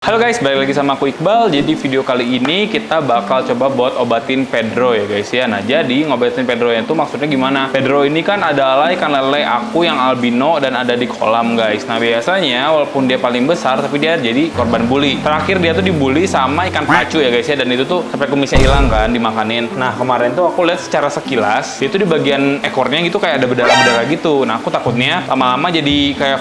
Halo guys, balik lagi sama aku Iqbal. Jadi video kali ini kita bakal coba buat obatin Pedro ya guys ya. Nah jadi ngobatin Pedro itu maksudnya gimana? Pedro ini kan adalah ikan lele aku yang albino dan ada di kolam guys. Nah biasanya walaupun dia paling besar tapi dia jadi korban bully. Terakhir dia tuh dibully sama ikan pacu ya guys ya. Dan itu tuh sampai kumisnya hilang kan dimakanin. Nah kemarin tuh aku lihat secara sekilas dia tuh di bagian ekornya gitu kayak ada berdarah-berdarah gitu. Nah aku takutnya lama-lama jadi kayak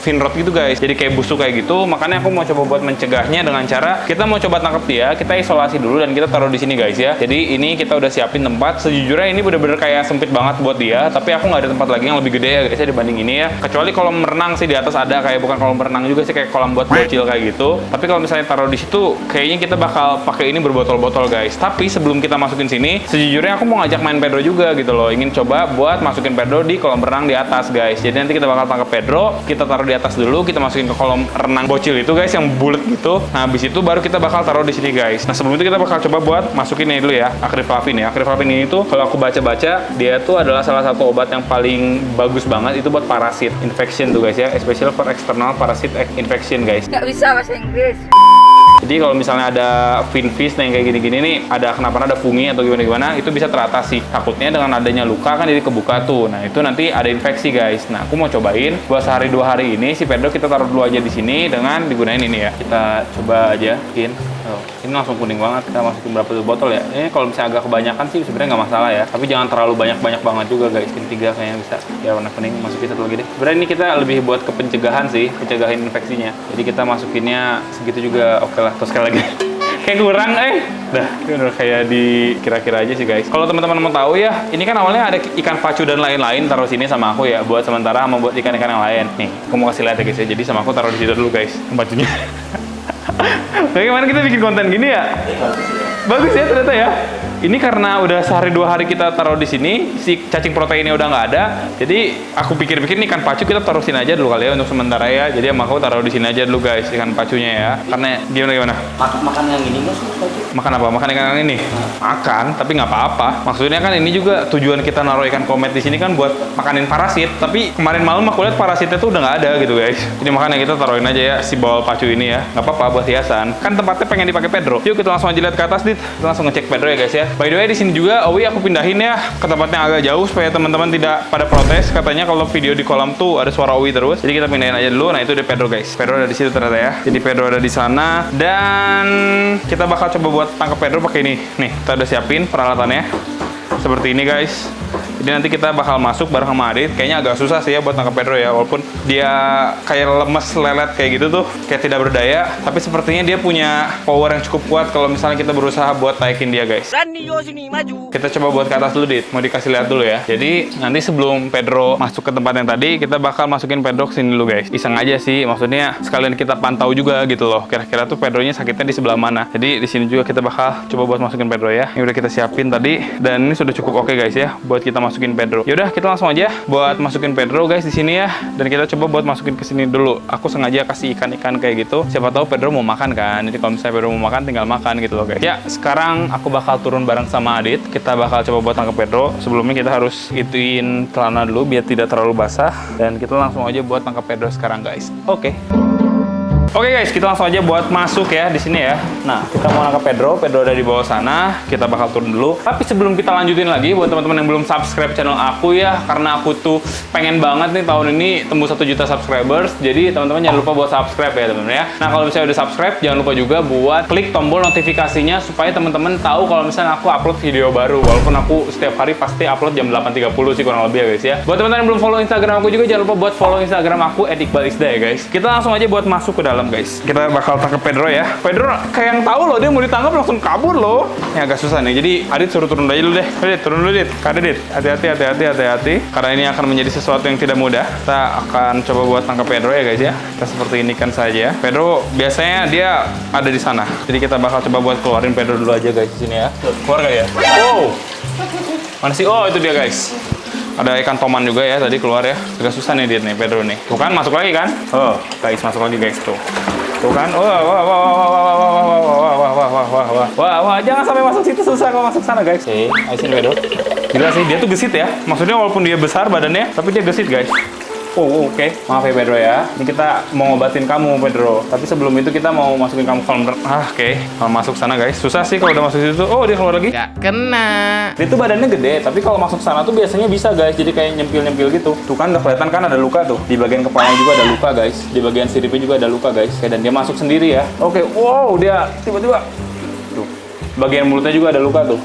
fin rot gitu guys. Jadi kayak busuk kayak gitu. Makanya aku mau coba buat mencegahnya dengan cara kita mau coba tangkap dia, kita isolasi dulu dan kita taruh di sini guys ya. Jadi ini kita udah siapin tempat. Sejujurnya ini bener-bener kayak sempit banget buat dia, tapi aku nggak ada tempat lagi yang lebih gede ya guys ya dibanding ini ya. Kecuali kolam renang sih di atas ada, kayak bukan kolam renang juga sih, kayak kolam buat bocil kayak gitu. Tapi kalau misalnya taruh di situ, kayaknya kita bakal pakai ini berbotol-botol guys. Tapi sebelum kita masukin sini, sejujurnya aku mau ngajak main Pedro juga gitu loh. Ingin coba buat masukin Pedro di kolam renang di atas guys. Jadi nanti kita bakal tangkap Pedro, kita taruh di atas dulu, kita masukin ke kolam renang bocil itu guys yang bulat gitu. Nah, habis itu baru kita bakal taruh di sini guys. Nah, sebelum itu kita bakal coba buat masukin ini dulu ya, akriflavin ya. Akriflavin ini tuh kalau aku baca-baca, dia tuh adalah salah satu obat yang paling bagus banget itu buat parasit infection tuh guys ya, especially for external parasit infection guys. Nggak bisa bahasa Inggris. Jadi kalau misalnya ada finfish yang kayak gini-gini nih, ada kenapa ada fungi atau gimana-gimana, itu bisa teratasi. Takutnya dengan adanya luka kan jadi kebuka tuh. Nah itu nanti ada infeksi guys. Nah aku mau cobain buat sehari 2 hari ini si Pedro kita taruh dulu aja di sini dengan digunain ini ya. Kita coba aja, ini langsung kuning banget. Kita masukin berapa tuh botol ya? Ini kalau misalnya agak kebanyakan sih sebenarnya nggak masalah ya. Tapi jangan terlalu banyak banget juga guys. Ini 3 kayaknya bisa. Ya warna kuning, masukin satu lagi deh. Sebenarnya ini kita lebih buat ke pencegahan sih, pencegahan infeksinya. Jadi kita masukinnya segitu juga oke lah. Terus sekali lagi. Kayak kurang dah ini udah kayak di kira-kira aja sih guys. Kalau teman-teman mau tahu ya, ini kan awalnya ada ikan pacu dan lain-lain taruh sini sama aku ya, buat sementara sama buat ikan-ikan yang lain nih. Aku mau kasih lihat ya guys ya, jadi sama aku taruh di situ dulu guys pacunya. Bagaimana kita bikin konten gini ya? Bagus ya ternyata ya. Ini karena udah sehari 2 hari kita taruh di sini, si cacing proteinnya udah nggak ada. Jadi aku pikir-pikir nih ikan pacu kita taruh sini aja dulu kali ya untuk sementara ya. Jadi sama aku taruh di sini aja dulu guys ikan pacunya ya. Karena gimana? Makan yang ini nggak sih? Makan apa? Makan ikan yang ini? Makan, tapi nggak apa-apa. Maksudnya kan ini juga tujuan kita naruh ikan komet di sini kan buat makanin parasit. Tapi kemarin malam aku lihat parasitnya tuh udah nggak ada gitu guys. Jadi makanya kita taruhin aja ya si bawal pacu ini ya. Nggak apa-apa buat hiasan. Kan tempatnya pengen dipakai Pedro. Yuk kita langsung aja lihat ke atas, Dit. Kita langsung ngecek Pedro ya guys ya. By the way di sini juga Owi aku pindahin ya ke tempat yang agak jauh supaya teman-teman tidak pada protes. Katanya kalau video di kolam tuh ada suara Owi terus. Jadi kita pindahin aja dulu. Nah itu dia Pedro guys. Pedro ada di situ ternyata ya. Jadi Pedro ada di sana dan kita bakal coba buat tangkap Pedro pakai ini. Nih kita udah siapin peralatannya seperti ini guys. Jadi nanti kita bakal masuk bareng sama Adit. Kayaknya agak susah sih ya buat tangkap Pedro ya. Walaupun dia kayak lemes lelet kayak gitu tuh. Kayak tidak berdaya. Tapi sepertinya dia punya power yang cukup kuat kalau misalnya kita berusaha buat taikin dia guys. Sini maju. Kita coba buat ke atas dulu Dit. Mau dikasih lihat dulu ya. Jadi nanti sebelum Pedro masuk ke tempat yang tadi, kita bakal masukin Pedro ke sini dulu guys. Iseng aja sih. Maksudnya sekalian kita pantau juga gitu loh. Kira-kira tuh Pedronya sakitnya di sebelah mana. Jadi di sini juga kita bakal coba buat masukin Pedro ya. Ini udah kita siapin tadi. Dan ini sudah cukup oke guys ya. Buat kita masukin Pedro. Yaudah kita langsung aja buat masukin Pedro guys di sini ya. Dan kita coba buat masukin ke sini dulu. Aku sengaja kasih ikan-ikan kayak gitu. Siapa tahu Pedro mau makan kan. Jadi kalau misalnya Pedro mau makan tinggal makan gitu loh guys. Ya sekarang aku bakal turun bareng sama Adit. Kita bakal coba buat tangkap Pedro. Sebelumnya kita harus ituin celana dulu biar tidak terlalu basah. Dan kita langsung aja buat tangkap Pedro sekarang guys. Oke guys, kita langsung aja buat masuk ya di sini ya. Nah, kita mau nangkap Pedro. Pedro ada di bawah sana. Kita bakal turun dulu. Tapi sebelum kita lanjutin lagi, buat teman-teman yang belum subscribe channel aku ya, karena aku tuh pengen banget nih tahun ini tembus 1 juta subscribers. Jadi teman-teman jangan lupa buat subscribe ya teman-teman ya. Nah, kalau misalnya udah subscribe, jangan lupa juga buat klik tombol notifikasinya supaya teman-teman tahu kalau misalnya aku upload video baru. Walaupun aku setiap hari pasti upload jam 8.30 sih kurang lebih ya guys ya. Buat teman-teman yang belum follow Instagram aku juga, jangan lupa buat follow Instagram aku @iqbalisda ya guys. Kita langsung aja buat masuk ke dalam guys. Kita bakal tangkap Pedro ya. Pedro kayak yang tahu loh dia mau ditangkap langsung kabur loh. Ini agak susah nih. Jadi Adit suruh turun aja dulu deh. Adit turun dulu Dit. Adit hati-hati. Karena ini akan menjadi sesuatu yang tidak mudah. Kita akan coba buat tangkap Pedro ya guys ya. Kita seperti ini kan saja. Pedro biasanya dia ada di sana. Jadi kita bakal coba buat keluarin Pedro dulu aja guys di sini ya. Keluar gak ya? Oh. Mana sih? Oh itu dia guys. Ada ikan toman juga ya tadi keluar ya. Agak susah nih Dit nih Pedro nih. Tuh kan masuk lagi kan? Oh, guys masuk lagi guys tuh. Tuh kan? Wah, jangan sampai masuk situ, susah kalau masuk sana guys. Ayo sini Pedro. Gila sih dia tuh gesit ya. Maksudnya walaupun dia besar badannya, tapi dia gesit guys. Oh, oke. Maaf ya Pedro ya. Ini kita mau ngobatin kamu Pedro. Tapi sebelum itu kita mau masukin kamu kolam renang. Oke. Kalau masuk sana guys, susah sih kalau udah masuk situ. Oh, dia keluar lagi. Gak kena. Dia tuh badannya gede, tapi kalau masuk sana tuh biasanya bisa guys. Jadi kayak nyempil-nyempil gitu. Tuh kan udah kelihatan kan ada luka tuh. Di bagian kepalanya juga ada luka guys. Di bagian siripnya juga ada luka guys. Oke, dan dia masuk sendiri ya. Oke, wow, dia tiba-tiba. Tuh. Bagian mulutnya juga ada luka tuh.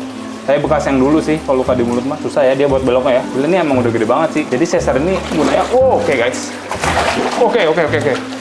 Saya bekas yang dulu sih, kalau luka di mulut mah susah ya dia buat beloknya ya. Ini emang udah gede banget sih. Jadi sesar ini gunanya, oke guys. Oke. Wih.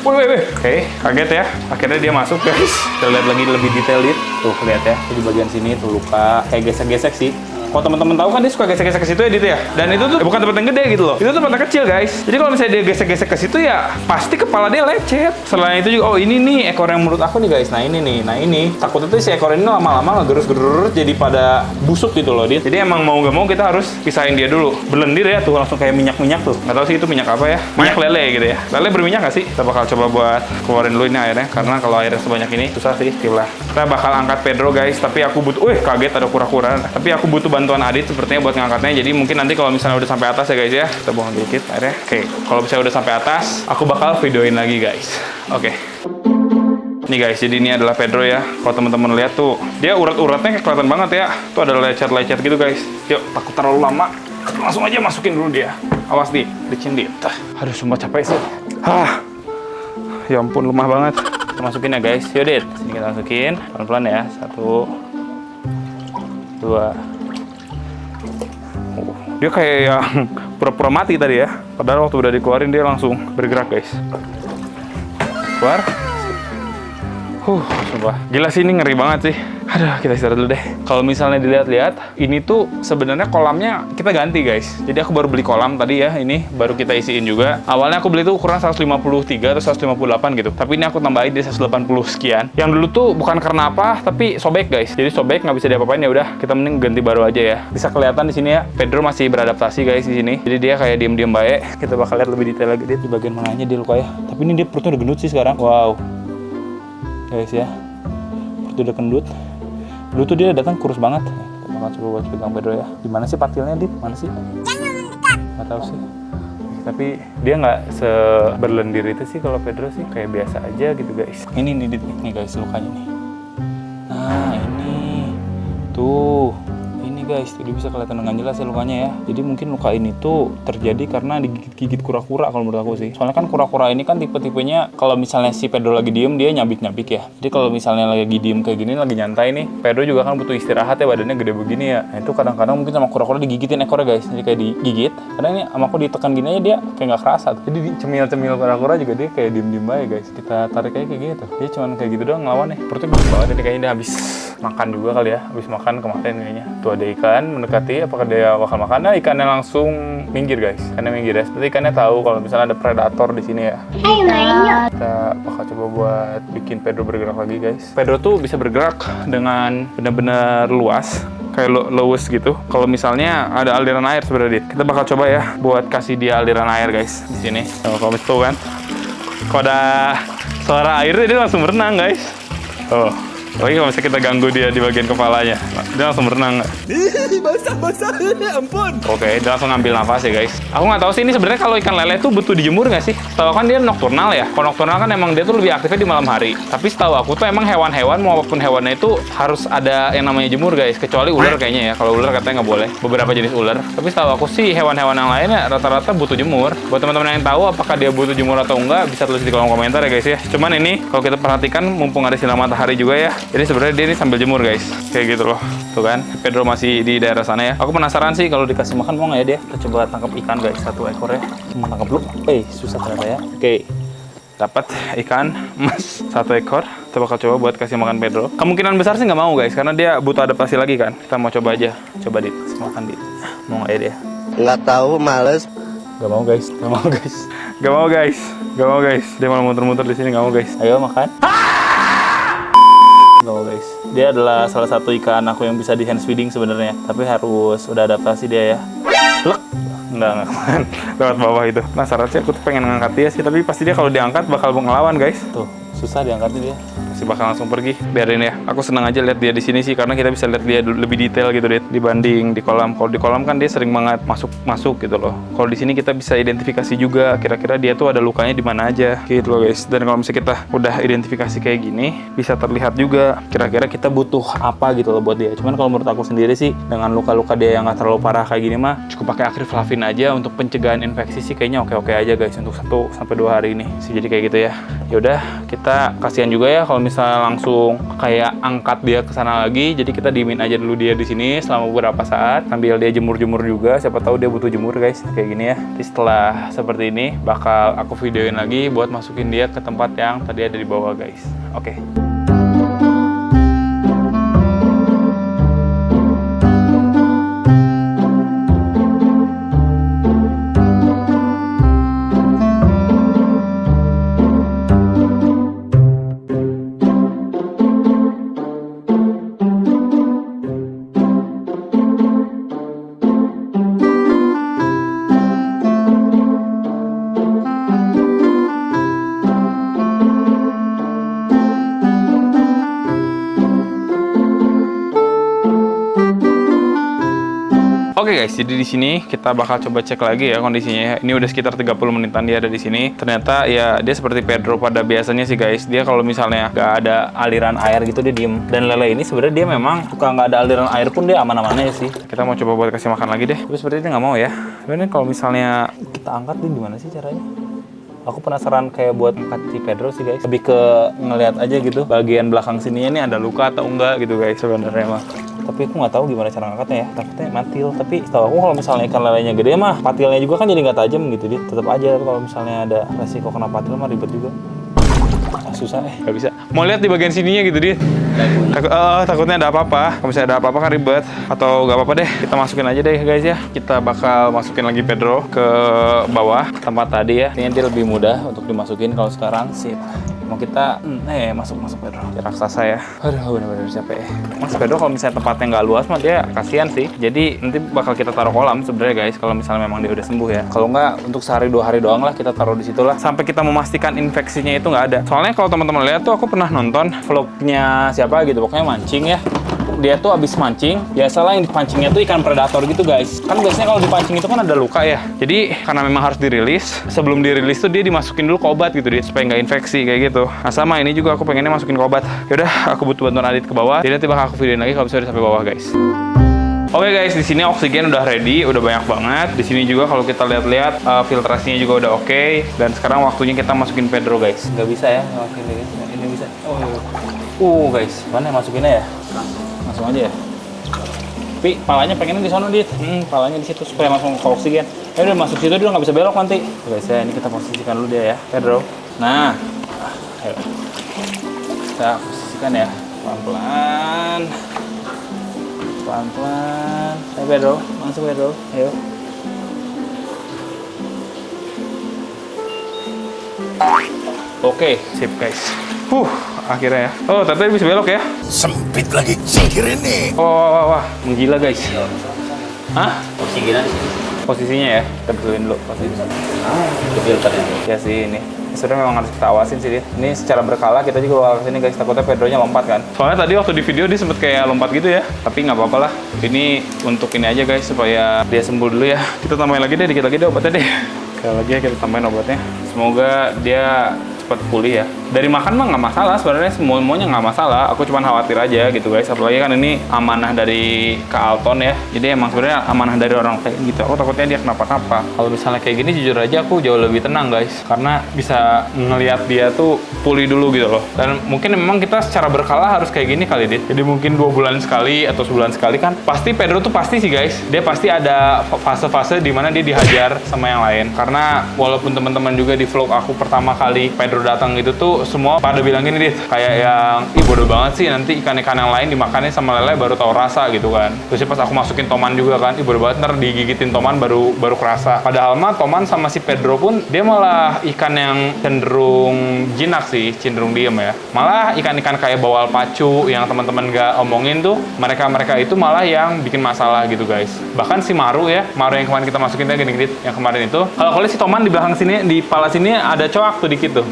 Oke, kaget ya. Akhirnya dia masuk guys. Kita lihat lagi lebih detail tuh, lihat ya. Di bagian sini tuh luka, kayak gesek-gesek sih. Kalau teman-teman tahu kan dia suka gesek-gesek ke situ ya, Dit ya. Dan itu tuh bukan tempat yang gede gitu loh. Itu tempatnya kecil guys. Jadi kalau misalnya dia gesek-gesek ke situ ya pasti kepala dia lecet. Selain itu juga, oh ini nih ekor yang menurut aku nih guys. Nah ini nih, takutnya tuh si ekor ini lama-lama ngegerus-gerus jadi pada busuk gitu loh, Dit. Jadi emang mau nggak mau kita harus pisahin dia dulu. Berlendir ya tuh langsung kayak minyak-minyak tuh. Nggak tahu sih itu minyak apa ya. Minyak lele gitu ya. Lele berminyak nggak sih? Kita bakal coba buat keluarin dulu ini airnya. Karena kalau airnya sebanyak ini susah sih. Kita bakal angkat Pedro guys. Tapi aku butuh, kaget ada kura-kura. Tapi aku butuh bantuan Adit sepertinya buat ngangkatnya. Jadi mungkin nanti kalau misalnya udah sampai atas ya guys ya, kita buang dikit airnya. Oke, kalau misalnya udah sampai atas, aku bakal videoin lagi guys. Oke. Nih guys, jadi ini adalah Pedro ya. Kalau teman-teman lihat tuh, dia urat-uratnya kelihatan banget ya. Tuh ada lecet-lecet gitu guys. Yuk, takut terlalu lama, langsung aja masukin dulu dia. Awas licin Dit. Aduh, sumpah capek sih. Ya ampun, lemah banget. Kita masukin ya guys. Yuk Dit, sini kita masukin pelan-pelan ya. 1, 2. Dia kayak yang pura-pura mati tadi ya. Padahal waktu udah dikeluarin dia langsung bergerak guys. Keluar. Sumpah. Gila sih, ini ngeri banget sih. Aduh, kita istirahat dulu deh. Kalau misalnya dilihat-lihat, ini tuh sebenarnya kolamnya kita ganti guys. Jadi aku baru beli kolam tadi ya, ini baru kita isiin juga. Awalnya aku beli tuh ukuran 153 atau 158 gitu. Tapi ini aku tambahin di 180 sekian. Yang dulu tuh bukan karena apa, tapi sobek guys. Jadi sobek nggak bisa diapa-apain, ya udah kita mending ganti baru aja ya. Bisa kelihatan di sini ya, Pedro masih beradaptasi guys di sini. Jadi dia kayak diem-diem baik. Kita bakal lihat lebih detail lagi dia di bagian mananya dia luka ya. Tapi ini dia perutnya udah gendut sih sekarang. Wow. Guys ya. Perutnya udah gendut. Dulu tuh dia datang kurus banget. Kita bakal coba buat pegang Pedro ya. Gimana sih patilnya, Dit? Mana sih? Jangan dekat. Nggak tahu sih. Tapi dia nggak seberlendir itu sih kalau Pedro sih. Kayak biasa aja gitu guys. Ini nih Dit. Nih guys lukanya nih. Nah ini. Tuh. Ini guys. Tuh dia bisa kelihatan dengan jelas ya lukanya ya. Jadi mungkin luka ini tuh terjadi karena digigit kura-kura kalau menurut aku sih. Soalnya kan kura-kura ini kan tipe-tipenya kalau misalnya si Pedro lagi diem dia nyabik-nyabik ya. Jadi kalau misalnya lagi diem kayak gini lagi nyantai nih, Pedro juga kan butuh istirahat ya, badannya gede begini ya. Nah itu kadang-kadang mungkin sama kura-kura digigitin ekornya guys. Jadi kayak digigit. Karena ini sama aku ditekan gini aja dia kayak nggak kerasa tuh. Jadi cemil-cemil kura-kura juga dia kayak diem-diem aja guys. Kita tarik kayak gini tuh. Dia cuman kayak gitu doang ngelawan nih. Perutnya gede banget. Ini kayaknya dia habis makan juga kali ya. Habis makan kemarin kayaknya. Tuh ada ikan mendekati, apakah dia bakal makan? Nah, ikannya langsung minggir guys. Ikannya minggir ya. Seperti ikannya tahu kalau misalnya ada predator di sini ya. Kita bakal coba buat bikin Pedro bergerak lagi guys. Pedro tuh bisa bergerak dengan benar-benar luas, kayak luwes gitu. Kalau misalnya ada aliran air sebenarnya, kita bakal coba ya buat kasih dia aliran air guys di sini. Kalau misalnya kan, kalau ada suara air dia langsung berenang guys. Oh. Lagi kalau misalnya kita ganggu dia di bagian kepalanya, dia langsung berenang. Basah, ampun. Oke, dia langsung ngambil nafas ya guys. Aku nggak tahu sih ini sebenarnya kalau ikan lele tuh butuh dijemur nggak sih? Setahu kan dia nokturnal ya. Kalau nokturnal kan emang dia tuh lebih aktifnya di malam hari. Tapi setahu aku tuh emang hewan-hewan maupun hewannya itu harus ada yang namanya jemur guys. Kecuali ular kayaknya ya. Kalau ular katanya nggak boleh. Beberapa jenis ular. Tapi setahu aku sih hewan-hewan yang lainnya rata-rata butuh jemur. Buat teman-teman yang tahu apakah dia butuh jemur atau enggak, bisa tulis di kolom komentar ya guys ya. Cuman ini kalau kita perhatikan mumpung ada sinar matahari juga ya. Jadi sebenarnya dia ini sambil jemur guys, kayak gitu loh. Tuh kan, Pedro masih di daerah sana ya. Aku penasaran sih kalau dikasih makan mau nggak ya dia. Kita coba tangkap ikan guys, satu ekor ya. Cuma tangkap dulu. Susah ternyata ya. Oke, dapat ikan emas satu ekor. Kita bakal coba buat kasih makan Pedro. Kemungkinan besar sih nggak mau guys, karena dia butuh adaptasi lagi kan. Kita mau coba aja. Coba kasih makan Dit. Mau nggak ya dia? Nggak tahu, males. Gak mau guys, gak mau guys, gak mau guys, gak mau guys. Dia malah muter-muter di sini, gak mau guys. Ayo makan. Gak mau guys. Dia adalah salah satu ikan aku yang bisa di hands feeding sebenarnya. Tapi harus udah adaptasi dia ya. Lek. Enggak kan. Lewat bawah itu. Penasaran sih, aku tuh pengen ngangkat dia sih. Tapi pasti dia kalau diangkat bakal ngelawan guys. Tuh, susah diangkatnya dia. Masih bakal langsung pergi. Biarin ya. Aku senang aja lihat dia di sini sih karena kita bisa lihat dia lebih detail gitu deh dibanding di kolam. Kalau di kolam kan dia sering banget masuk gitu loh. Kalau di sini kita bisa identifikasi juga kira-kira dia tuh ada lukanya di mana aja gitu loh guys. Dan kalau misalnya kita udah identifikasi kayak gini, bisa terlihat juga kira-kira kita butuh apa gitu loh buat dia. Cuman kalau menurut aku sendiri sih dengan luka-luka dia yang nggak terlalu parah kayak gini mah cukup pakai Acrylflavin aja untuk pencegahan infeksi sih kayaknya oke-oke aja guys untuk 1-2 hari ini sih. Jadi kayak gitu ya. Yaudah, kita kasihan juga ya kalau misalnya langsung kayak angkat dia ke sana lagi. Jadi kita diemin aja dulu dia di sini selama beberapa saat sambil dia jemur-jemur juga. Siapa tahu dia butuh jemur guys kayak gini ya. Jadi setelah seperti ini bakal aku videoin lagi buat masukin dia ke tempat yang tadi ada di bawah guys. Oke. Oke guys, jadi di sini kita bakal coba cek lagi ya kondisinya ya. Ini udah sekitar 30 menitan dia ada di sini. Ternyata ya dia seperti Pedro pada biasanya sih guys. Dia kalau misalnya nggak ada aliran air gitu dia diem. Dan lele ini sebenarnya dia memang suka nggak ada aliran air pun dia aman-aman aja sih. Kita mau coba buat kasih makan lagi deh. Tapi seperti dia nggak mau ya. Sebenarnya kalau misalnya kita angkat dia gimana sih caranya? Aku penasaran kayak buat angkat si Pedro sih guys. Lebih ke ngeliat aja gitu bagian belakang sininya ini ada luka atau enggak gitu guys sebenarnya mah. Tapi aku nggak tahu gimana cara ngangkatnya ya. Takutnya matil. Tapi setahu aku kalau misalnya ikan lelenya gede mah patilnya juga kan jadi nggak tajam gitu dia. Tetap aja kalau misalnya ada resiko kena patil mah ribet juga. Susah nggak bisa. Mau lihat di bagian sininya gitu dia. Takutnya ada apa-apa. Kalau misalnya ada apa-apa kan ribet. Atau nggak apa-apa deh. Kita masukin aja deh guys ya. Kita bakal masukin lagi Pedro ke bawah tempat tadi ya. Ini dia lebih mudah untuk dimasukin kalau sekarang sip. Mau kita masuk Pedro. Dia raksasa ya. Aduh bener-bener capek. Mas Pedro kalau misalnya tempatnya nggak luas mah dia kasihan sih. Jadi nanti bakal kita taruh kolam sebenarnya guys. Kalau misalnya memang dia udah sembuh ya. Kalau nggak untuk sehari 2 hari doang lah kita taruh di situ lah. Sampai kita memastikan infeksinya itu nggak ada. Soalnya kalau teman-teman lihat tuh aku pernah nonton vlognya siapa gitu. Pokoknya mancing ya. Dia tuh abis mancing, biasalah yang dipancingnya tuh ikan predator gitu guys. Kan biasanya kalau dipancing itu kan ada luka ya. Jadi karena memang harus dirilis, sebelum dirilis tuh dia dimasukin dulu ke obat gitu dia supaya nggak infeksi kayak gitu. Nah sama ini juga aku pengennya masukin ke obat. Yaudah, aku butuh bantuan Adit ke bawah. Jadi nanti bakal aku videoin lagi kalau bisa udah sampai bawah guys. Oke guys, di sini oksigen udah ready, udah banyak banget. Di sini juga kalau kita lihat-lihat filtrasinya juga udah oke. Dan sekarang waktunya kita masukin Pedro guys. Nggak bisa ya, ini bisa. Guys, mana masukinnya ya? Langsung aja ya. Tapi palanya pengennya di sana dit. Palanya di situ supaya langsung ke oksigen. Udah masuk situ dia nggak bisa belok nanti. Guys ya, ini kita posisikan dulu dia ya, Pedro. Nah, ayo. Kita posisikan ya, pelan-pelan. Pelan-pelan. Ayo Pedro, masuk Pedro. Ayo. Oke, sip guys. Akhirnya ya. Oh, tapi bisa belok ya? Sempit lagi cingkir ini. Wah, menggila guys. Hah? Posisinya ya, kita betulin dulu posisinya. Itu filternya. Ya sih ini. Sebenarnya memang harus kita awasin sih dia. Ini secara berkala kita juga bakal kesini guys. Takutnya Pedronya lompat kan. Soalnya tadi waktu di video dia sempet kayak lompat gitu ya. Tapi nggak apa-apa lah. Ini untuk ini aja guys supaya dia sembuh dulu ya. Kita tambahin lagi deh, dikit lagi deh obatnya deh. Sekali lagi ya kita tambahin obatnya. Semoga dia cepat pulih ya. Dari makan mah nggak masalah sebenarnya, semuanya nggak masalah. Aku cuma khawatir aja gitu guys. Apalagi kan ini amanah dari Kak Alton ya. Jadi emang sebenarnya amanah dari orang lain gitu. Aku takutnya dia kenapa-napa. Kalau misalnya kayak gini jujur aja aku jauh lebih tenang guys. Karena bisa ngelihat dia tuh pulih dulu gitu loh. Dan mungkin memang kita secara berkala harus kayak gini kali deh. Jadi mungkin 2 bulan sekali atau sebulan sekali kan. Pasti Pedro tuh pasti sih guys. Dia pasti ada fase-fase di mana dia dihajar sama yang lain. Karena walaupun teman-teman juga di vlog aku pertama kali Pedro datang gitu tuh semua pada bilang gini dit, kayak yang bodoh banget sih nanti ikan-ikan yang lain dimakannya sama lele baru tahu rasa gitu kan. Terus pas aku masukin toman juga kan, bodoh banget ntar digigitin toman baru kerasa. Padahal mah toman sama si Pedro pun dia malah ikan yang cenderung jinak sih, cenderung diem ya. Malah ikan-ikan kayak bawal pacu yang teman-teman gak omongin tuh, mereka itu malah yang bikin masalah gitu guys. Bahkan si Maru ya, Maru yang kemarin kita masukin tadi gini-gini yang kemarin itu, kalau si toman di belakang sini, di pala sini ada coak tuh dikit tuh.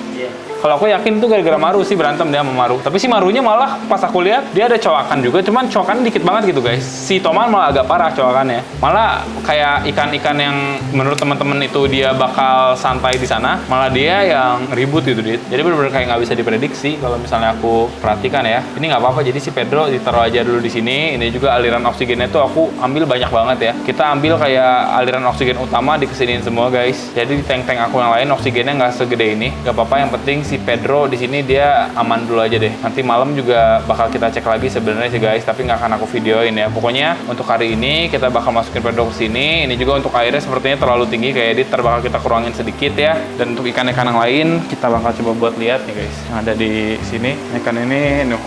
Kalau aku yakin itu gara-gara Maru sih, berantem dia sama Maru. Tapi si Marunya malah pas aku lihat dia ada cowakan juga, cuman cowakannya dikit banget gitu guys. Si Toman malah agak parah cowakannya. Malah kayak ikan-ikan yang menurut teman-teman itu dia bakal santai di sana, malah dia yang ribut gitu, Dit. Jadi benar-benar kayak nggak bisa diprediksi kalau misalnya aku perhatikan ya. Ini nggak apa-apa, jadi si Pedro ditaruh aja dulu di sini. Ini juga aliran oksigennya tuh aku ambil banyak banget ya. Kita ambil kayak aliran oksigen utama dikesiniin semua guys. Jadi di tank-tank aku yang lain oksigennya nggak segede ini. Nggak apa-apa, yang penting si Pedro di sini dia aman dulu aja deh. Nanti malam juga bakal kita cek lagi sebenarnya sih guys, tapi nggak akan aku videoin ya. Pokoknya untuk hari ini kita bakal masukin Pedro ke sini. Ini juga untuk airnya sepertinya terlalu tinggi kayak edit, bakal kita kurangin sedikit ya. Dan untuk ikan-ikan yang lain kita bakal coba buat lihat nih guys. Yang ada di sini ikan ini, nih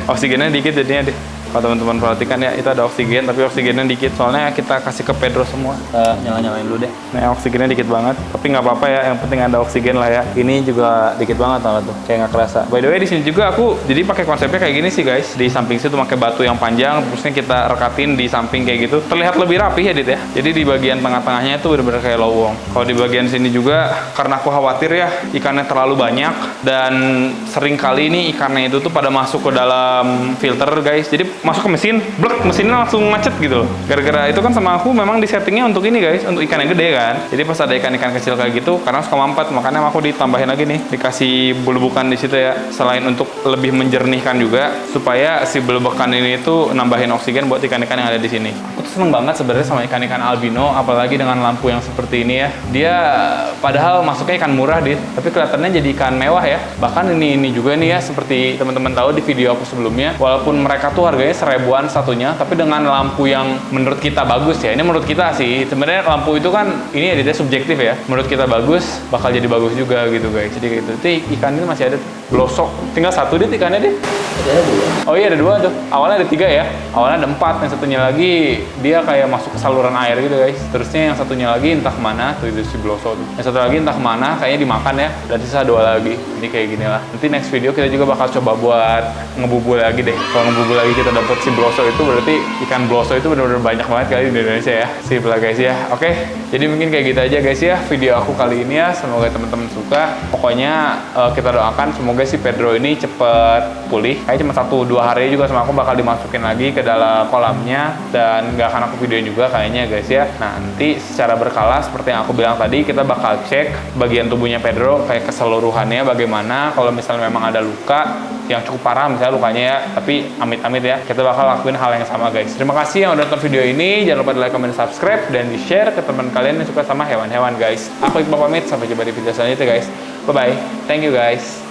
oksigennya dikit jadinya deh. Kalau teman-teman perhatikan ya, itu ada oksigen, tapi oksigennya dikit. Soalnya kita kasih ke Pedro semua. Nyala-nyalain dulu deh. Nah, oksigennya dikit banget. Tapi nggak apa-apa ya, yang penting ada oksigen lah ya. Ini juga dikit banget tuh, kayak nggak kerasa. By the way, di sini juga aku jadi pakai konsepnya kayak gini sih guys. Di samping situ pakai batu yang panjang, terusnya kita rekatin di samping kayak gitu. Terlihat lebih rapi ya, Dit ya. Jadi di bagian tengah-tengahnya itu bener-bener kayak lowong. Kalau di bagian sini juga, karena aku khawatir ya ikannya terlalu banyak dan sering kali ini ikannya itu tuh pada masuk ke dalam filter guys. Jadi masuk ke mesin, blek, mesinnya langsung macet gitu loh. Gara-gara itu kan sama aku memang di settingnya untuk ini guys, untuk ikan yang gede kan. Jadi pas ada ikan-ikan kecil kayak gitu, karena suka mampet, makanya aku ditambahin lagi nih, dikasih bulubukan di situ ya. Selain untuk lebih menjernihkan juga, supaya si bulubukan ini tuh nambahin oksigen buat ikan-ikan yang ada di sini. Aku tuh seneng banget sebenarnya sama ikan-ikan albino, apalagi dengan lampu yang seperti ini ya. Dia padahal masuknya ikan murah, Dit, tapi kelihatannya jadi ikan mewah ya. Bahkan ini juga nih ya, seperti teman-teman tahu di video aku sebelumnya, walaupun mereka tuh harganya 1000-an satunya, tapi dengan lampu yang menurut kita bagus ya. Ini menurut kita sih. Sebenarnya lampu itu kan ini editnya subjektif ya. Menurut kita bagus, bakal jadi bagus juga gitu guys. Jadi gitu. Itu ikan ini masih ada glosok. Tinggal satu Dit ikannya Dit. Ada dua. Oh iya, ada dua tuh. Awalnya ada 3 ya. Awalnya ada 4. Yang satunya lagi dia kayak masuk ke saluran air gitu guys. Terusnya yang satunya lagi entah kemana tuh, itu si glosok tuh. Yang satu lagi entah kemana, kayaknya dimakan ya. Dan sisa 2 lagi. Jadi kayak gini lah. Nanti next video kita juga bakal coba buat ngebubul lagi deh. Kalau ngebubul lagi kita dapet si bloso itu, berarti ikan bloso itu benar-benar banyak banget kali di Indonesia ya. Sip lah guys ya. Oke, jadi mungkin kayak gitu aja guys ya video aku kali ini ya. Semoga teman-teman suka. Pokoknya kita doakan semoga si Pedro ini cepet pulih. Kayaknya cuma 1-2 hari juga sama aku bakal dimasukin lagi ke dalam kolamnya, dan nggak akan aku videoin juga kayaknya guys ya. Nanti secara berkala seperti yang aku bilang tadi, kita bakal cek bagian tubuhnya Pedro kayak keseluruhannya bagaimana. Kalau misalnya memang ada luka yang cukup parah misalnya lukanya ya, tapi amit-amit ya, kita bakal lakuin hal yang sama guys. Terima kasih yang udah nonton video ini. Jangan lupa di like, comment, subscribe, dan di share ke teman kalian yang suka sama hewan-hewan guys. Aku Iqbal pamit, sampai jumpa di video selanjutnya guys. Bye bye, thank you guys.